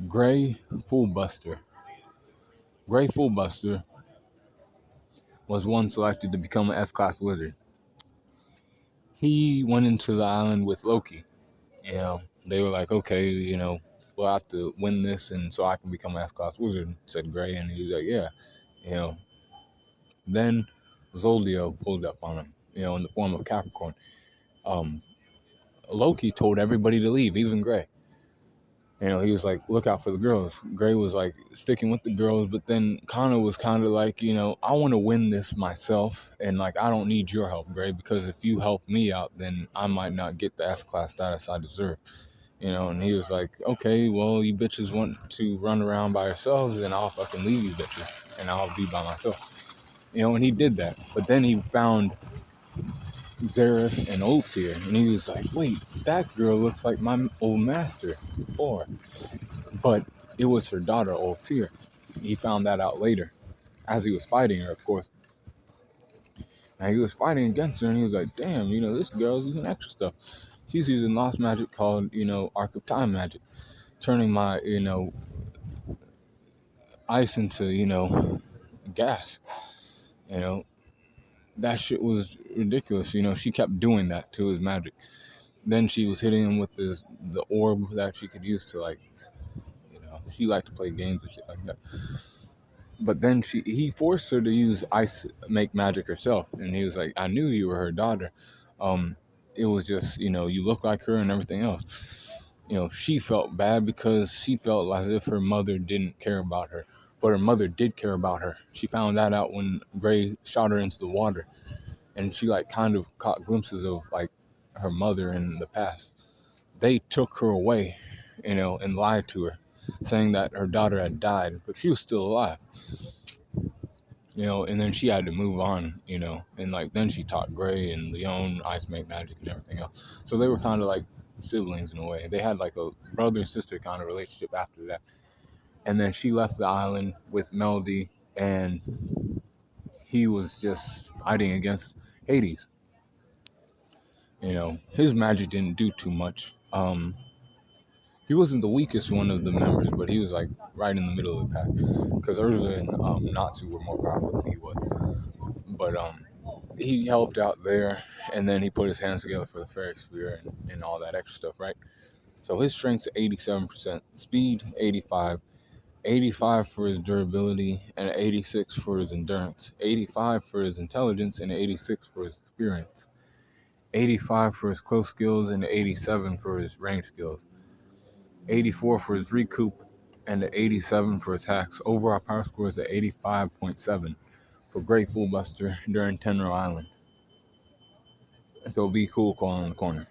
Gray Fullbuster. Gray Fullbuster was one selected to become an S-Class wizard. He went into the island with Loki. They were like, okay, we'll have to win this, and so I can become an S-Class wizard, said Gray, and he was like, yeah. Then Zoldio pulled up on him, in the form of Capricorn. Loki told everybody to leave, even Gray. He was like, look out for the girls. Gray was like sticking with the girls, but then Connor was kind of like, I want to win this myself, and like, I don't need your help, Gray, because if you help me out, then I might not get the S-Class status I deserve. And he was like, okay, well, you bitches want to run around by yourselves, then I'll fucking leave you bitches, and I'll be by myself. And he did that. But then he found Zareth and Ultir, and he was like, wait, that girl looks like my old master before. But it was her daughter, Ultir. He found that out later, as he was fighting her, of course. And he was fighting against her, and he was like, damn, this girl's using extra stuff. She's using lost magic called, Arc of Time magic, turning my, ice into, gas. That shit was ridiculous. She kept doing that to his magic. Then she was hitting him with the orb that she could use to, like, she liked to play games and shit like that. But then he forced her to use ice, make magic herself. And he was like, I knew you were her daughter. It was just, you look like her and everything else. She felt bad because she felt as if her mother didn't care about her. But her mother did care about her. She found that out when Gray shot her into the water. And she, like, kind of caught glimpses of, like, her mother in the past. They took her away, and lied to her, saying that her daughter had died, but she was still alive. And then she had to move on, and, like, then she taught Gray and Leon ice make magic and everything else. So they were kind of like siblings in a way. They had like a brother and sister kind of relationship after that. And then she left the island with Melody, and he was just fighting against Hades. His magic didn't do too much. He wasn't the weakest one of the members, but he was like right in the middle of the pack, because Urza and Natsu were more powerful than he was. But he helped out there, and then he put his hands together for the Fairy Sphere and all that extra stuff, right? So his strength's 87%, speed 85, 85 for his durability, and 86 for his endurance, 85 for his intelligence, and 86 for his experience, 85 for his close skills, and 87 for his range skills, 84 for his recoup, and 87 for his hacks. Overall power score is at 85.7 for Great Fullbuster during Tenrou Island. So be cool calling on the corner.